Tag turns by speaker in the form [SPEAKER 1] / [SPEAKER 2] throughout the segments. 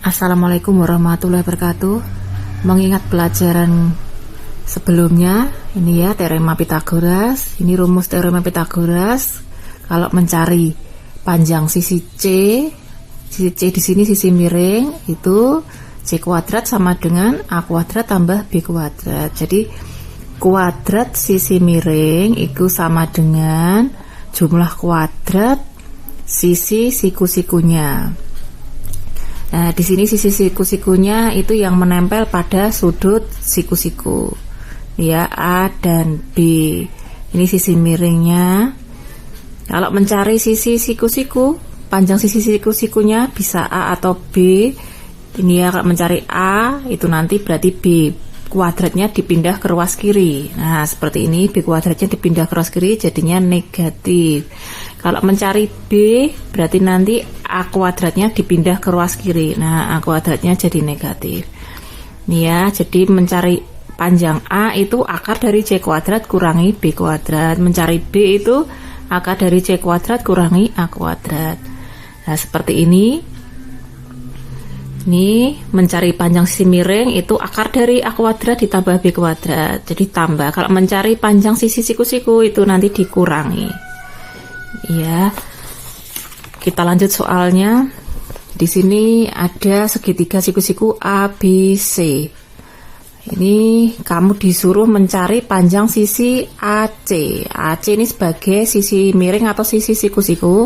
[SPEAKER 1] Assalamualaikum warahmatullahi wabarakatuh. Mengingat pelajaran sebelumnya, ini ya teorema Pythagoras. Ini rumus teorema Pythagoras. Kalau mencari panjang sisi C di sini sisi miring, itu C kuadrat sama dengan A kuadrat tambah B kuadrat. Jadi kuadrat sisi miring itu sama dengan jumlah kuadrat sisi siku-sikunya. Nah, di sini sisi siku-sikunya itu yang menempel pada sudut siku-siku. Ya, A dan B. Ini sisi miringnya. Kalau mencari sisi siku-siku, panjang sisi siku-sikunya bisa A atau B. Ini ya, kalau mencari A itu nanti berarti B kuadratnya dipindah ke ruas kiri. Nah, seperti ini B kuadratnya dipindah ke ruas kiri jadinya negatif. Kalau mencari B berarti nanti A kuadratnya dipindah ke ruas kiri. Nah, A kuadratnya jadi negatif. Nih ya, jadi mencari panjang A itu akar dari C kuadrat kurangi B kuadrat. Mencari B itu akar dari C kuadrat kurangi A kuadrat. Nah, seperti ini. Ini mencari panjang sisi miring itu akar dari A kuadrat ditambah B kuadrat. Jadi tambah. Kalau mencari panjang sisi siku-siku itu nanti dikurangi. Ya. Kita lanjut soalnya. Di sini ada segitiga siku-siku A, B, C. Ini kamu disuruh mencari panjang sisi AC. AC ini sebagai sisi miring atau sisi siku-siku.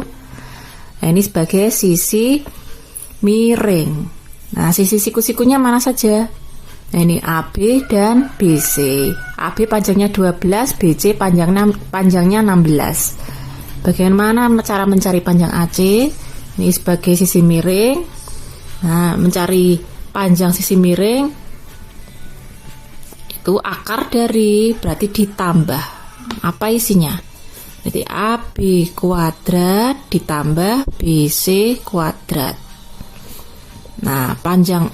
[SPEAKER 1] Nah, ini sebagai sisi miring. Nah, sisi siku-sikunya mana saja? Nah, ini AB dan BC. AB panjangnya 12, BC panjangnya 16. Bagaimana cara mencari panjang AC? Ini sebagai sisi miring. Nah, mencari panjang sisi miring itu akar dari berarti ditambah. Apa isinya? Jadi AB kuadrat ditambah BC kuadrat. Nah, panjang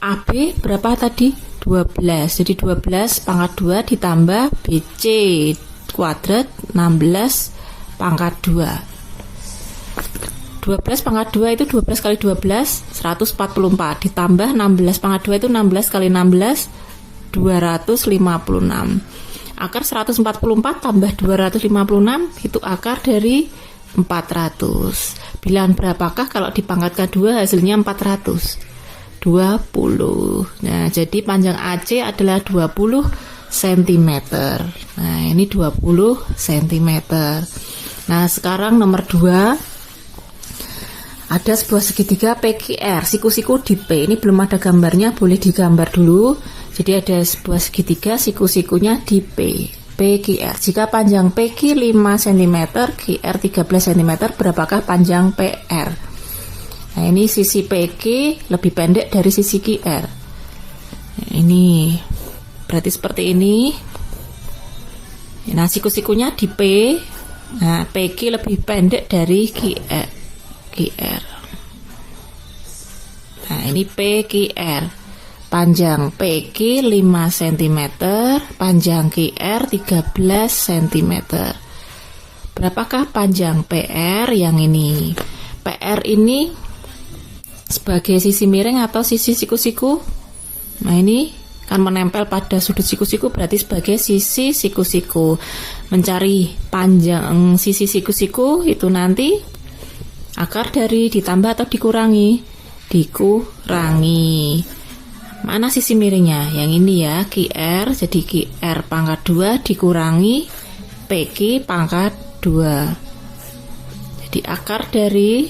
[SPEAKER 1] AB berapa tadi? 12. Jadi 12 pangkat 2 ditambah BC kuadrat 16 pangkat 2. 12 pangkat 2 itu 12 kali 12 144 ditambah 16 pangkat 2 itu 16 kali 16 256. Akar 144 tambah 256 itu akar dari 400. Bilangan berapakah kalau dipangkatkan 2 hasilnya 400? 20. Nah, jadi panjang AC adalah 20 cm. Nah, ini 20 cm. Nah, sekarang nomor 2. Ada sebuah segitiga PQR, siku-siku di P. Ini belum ada gambarnya, boleh digambar dulu. Jadi ada sebuah segitiga siku-sikunya di P. PQR. Jika panjang PQ 5 cm, QR 13 cm, berapakah panjang PR? Nah, ini sisi PQ lebih pendek dari sisi QR. Nah, ini berarti seperti ini. Nah, siku-sikunya di P. Nah, PQ lebih pendek dari QR. Nah, ini PQR. Panjang PQ 5 cm, panjang QR 13 cm. Berapakah panjang PR yang ini? PR ini sebagai sisi miring atau sisi siku-siku? Nah, ini kan menempel pada sudut siku-siku, berarti sebagai sisi siku-siku. Mencari panjang sisi siku-siku itu nanti akar dari ditambah atau dikurangi? Dikurangi. Mana sisi miringnya? Yang ini ya, QR. Jadi QR pangkat 2 dikurangi PQ pangkat 2. Jadi akar dari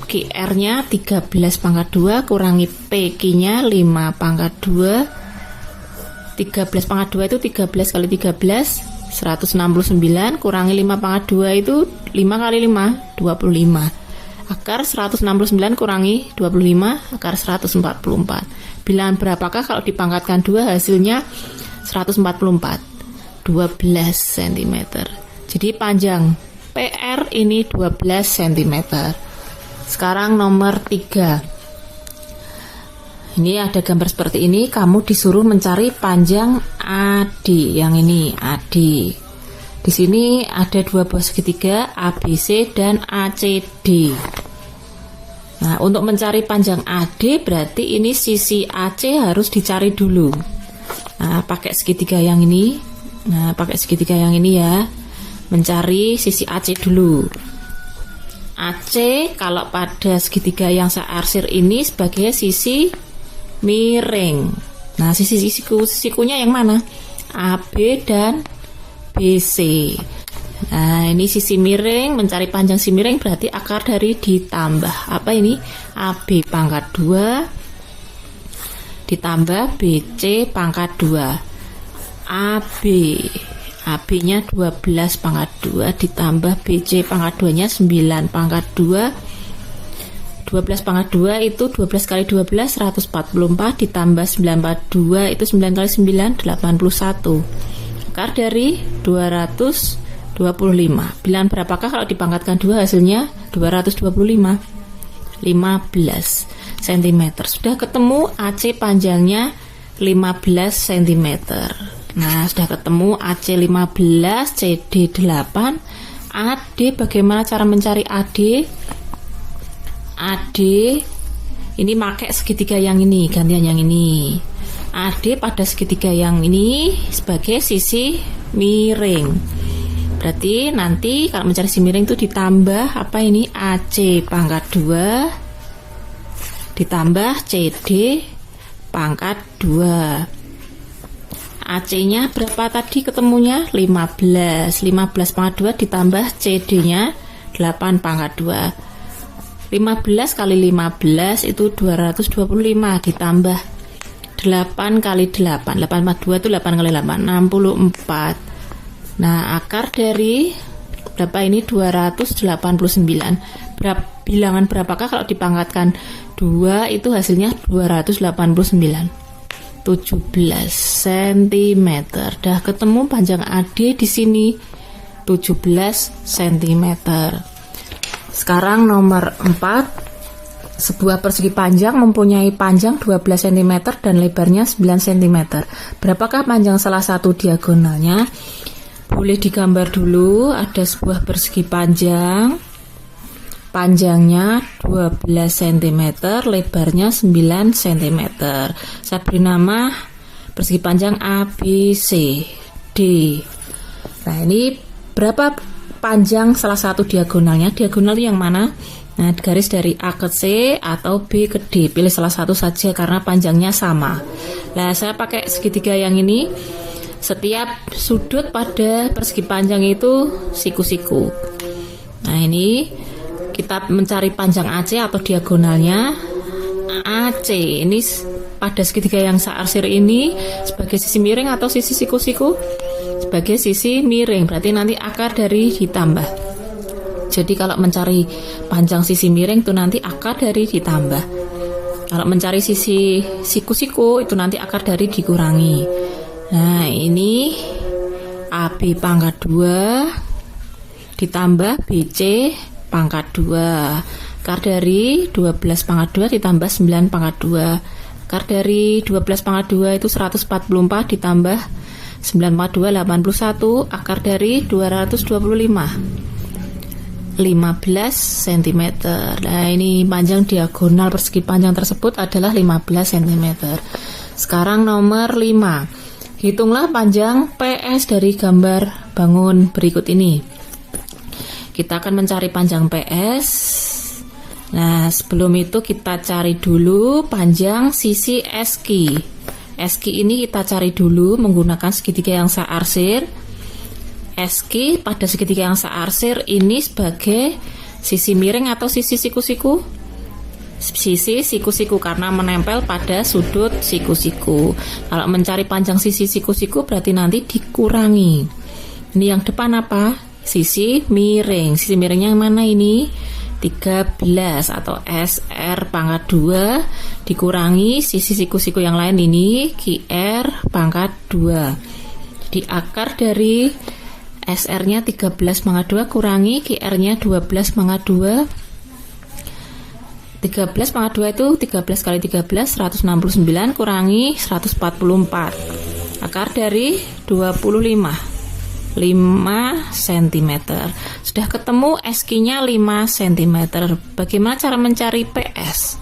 [SPEAKER 1] QR-nya 13 pangkat 2 kurangi PQ-nya 5 pangkat 2. 13 pangkat 2 itu 13 kali 13 169 kurangi 5 pangkat 2 itu 5 kali 5 25. Akar 169 kurangi 25, akar 144. Bilangan berapakah kalau dipangkatkan 2 hasilnya 144? 12 cm. Jadi panjang PR ini 12 cm. Sekarang nomor 3. Ini ada gambar seperti ini, kamu disuruh mencari panjang AD. Yang ini AD. Di sini ada dua buah segitiga ABC dan ACD. Nah, untuk mencari panjang AD berarti ini sisi AC harus dicari dulu. Nah, pakai segitiga yang ini. Nah, pakai segitiga yang ini ya. Mencari sisi AC dulu. AC kalau pada segitiga yang searsir ini sebagai sisi miring. Nah, sikunya yang mana? AB dan BC. Nah, ini sisi miring, mencari panjang sisi miring berarti akar dari ditambah. Apa ini? AB pangkat 2 ditambah BC pangkat 2. AB nya 12 pangkat 2 ditambah BC pangkat 2 nya 9 pangkat 2. 12 pangkat 2 itu 12 kali 12 144 ditambah 9 pangkat 2 itu 9 kali 9 81. Akar dari 225. Bilangan berapakah kalau dipangkatkan 2 hasilnya 225. 15 cm. Sudah ketemu AC panjangnya 15 cm. Nah, sudah ketemu AC 15, CD 8, AD. Bagaimana cara mencari AD? AD ini pakai segitiga yang ini, gantian yang ini. AD pada segitiga yang ini sebagai sisi miring. Berarti nanti kalau mencari sisi miring itu ditambah apa ini? AC pangkat 2 ditambah CD pangkat 2. AC-nya berapa tadi ketemunya? 15 pangkat 2 ditambah CD-nya 8 pangkat 2. 15 kali 15 itu 225 ditambah 8 kali 8. 8 pangkat 2 itu 8 kali 8, 64. Nah, akar dari berapa ini? 289. Bilangan berapakah kalau dipangkatkan 2 itu hasilnya 289. 17 cm. Dah ketemu panjang AD di sini 17 cm. Sekarang nomor 4. Sebuah persegi panjang mempunyai panjang 12 cm dan lebarnya 9 cm. Berapakah panjang salah satu diagonalnya? Boleh digambar dulu. Ada sebuah persegi panjang, panjangnya 12 cm, lebarnya 9 cm. Saya beri nama persegi panjang ABCD. Nah, ini berapa panjang salah satu diagonalnya? Diagonal yang mana? Nah, garis dari A ke C atau B ke D. Pilih salah satu saja karena panjangnya sama. Nah, saya pakai segitiga yang ini. Setiap sudut pada persegi panjang itu siku-siku. Nah, ini kita mencari panjang AC atau diagonalnya. AC ini pada segitiga yang searsir ini sebagai sisi miring atau sisi siku-siku? Sebagai sisi miring, berarti nanti akar dari ditambah. Jadi kalau mencari panjang sisi miring itu nanti akar dari ditambah. Kalau mencari sisi siku-siku itu nanti akar dari dikurangi. Nah, ini AB pangkat 2 ditambah BC pangkat 2. Akar dari 12 pangkat 2 ditambah 9 pangkat 2. Akar dari 12 pangkat 2 itu 144 ditambah 9 pangkat 2 81. Akar dari 225 15 cm. Nah, ini panjang diagonal persegi panjang tersebut adalah 15 cm. Sekarang nomor 5. Hitunglah panjang PS dari gambar bangun berikut ini. Kita akan mencari panjang PS. Nah, sebelum itu kita cari dulu panjang sisi SQ. SQ ini kita cari dulu menggunakan segitiga yang searsir. SQ pada segitiga yang searsir ini sebagai sisi miring atau sisi siku-siku? Sisi siku-siku karena menempel pada sudut siku-siku. Kalau mencari panjang sisi siku-siku berarti nanti dikurangi. Ini yang depan apa? Sisi miring. Sisi miringnya yang mana ini? 13 atau SR pangkat 2 dikurangi sisi siku-siku yang lain ini QR pangkat 2. Jadi akar dari SR-nya 13 pangkat 2 kurangi QR-nya 12 pangkat 2. 13 pangkat 2 itu 13 kali 13 169 kurangi 144. Akar dari 25. 5 cm. Sudah ketemu SQ-nya 5 cm. Bagaimana cara mencari PS?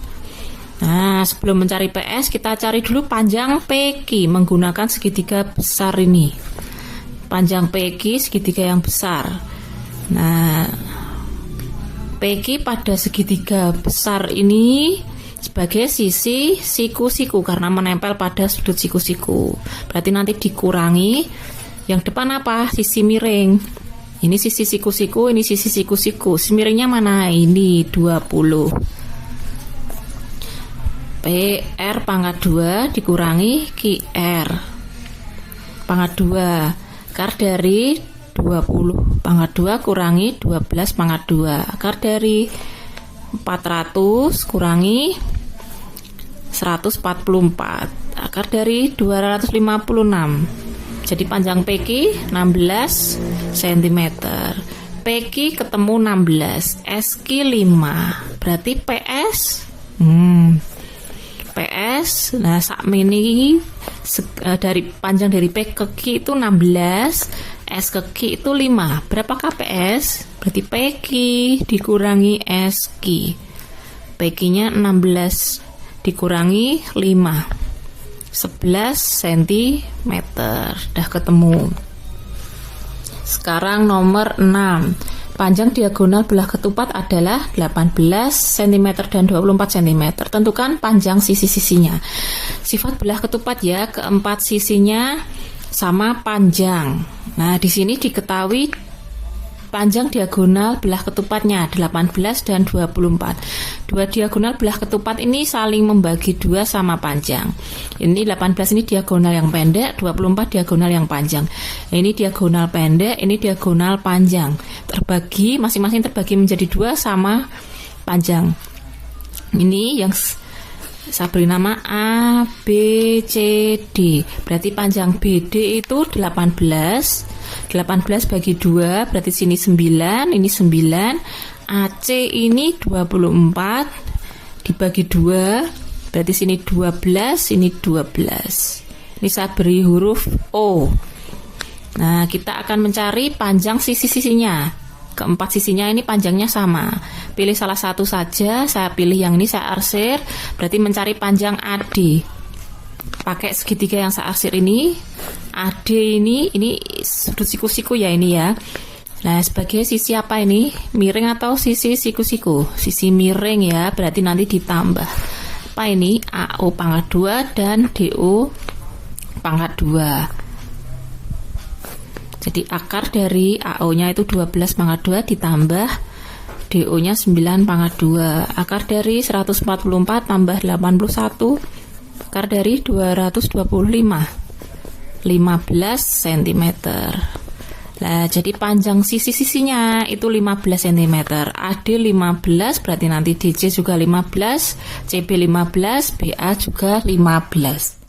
[SPEAKER 1] Nah, sebelum mencari PS, kita cari dulu panjang PQ menggunakan segitiga besar ini. Panjang PQ segitiga yang besar. Nah, PQ pada segitiga besar ini sebagai sisi siku-siku karena menempel pada sudut siku-siku. Berarti nanti dikurangi yang depan apa? Sisi miring. Ini sisi siku-siku, ini sisi siku-siku. Sisi miringnya mana? Ini 20. PR pangkat 2 dikurangi QR pangkat 2. Akar dari 20 pangkat 2 kurangi 12 pangkat 2. Akar dari 400 kurangi 144. Akar dari 256. Jadi panjang PQ 16 cm. PQ ketemu 16, SQ 5. Berarti PS PS, nah sakmene dari panjang dari P ke Q itu 16, S ke Q itu 5. Berapakah PS? Berarti PQ dikurangi SQ. PQ-nya 16 dikurangi 5. 11 cm. Udah ketemu. Sekarang nomor 6. Panjang diagonal belah ketupat adalah 18 cm dan 24 cm. Tentukan panjang sisi-sisinya. Sifat belah ketupat ya, keempat sisinya sama panjang. Nah, di sini diketahui panjang diagonal belah ketupatnya 18 dan 24. Dua diagonal belah ketupat ini saling membagi dua sama panjang. Ini 18 ini diagonal yang pendek, 24 diagonal yang panjang. Ini diagonal pendek, ini diagonal panjang. Terbagi, masing-masing terbagi menjadi dua sama panjang. Ini yang saya beri nama A, B, C, D. Berarti panjang BD itu 18 bagi 2, berarti sini 9, ini 9. AC ini 24 dibagi 2, berarti sini 12, ini 12. Ini saya beri huruf O. Nah, kita akan mencari panjang sisi-sisinya. Keempat sisinya ini panjangnya sama. Pilih salah satu saja, saya pilih yang ini, saya arsir. Berarti mencari panjang AD. Pakai segitiga yang saya arsir ini. AD ini sudut siku-siku ya ini ya. Nah, sebagai sisi apa ini? Miring atau sisi siku-siku? Sisi miring ya, berarti nanti ditambah. Apa ini? AO pangkat 2 dan DO pangkat 2. Jadi akar dari AO-nya itu 12 pangkat 2 ditambah DO-nya 9 pangkat 2. Akar dari 144 tambah 81. Akar dari 225. 15 cm. Nah, jadi panjang sisi-sisinya itu 15 cm. AD 15, berarti nanti DC juga 15, CB 15, BA juga 15.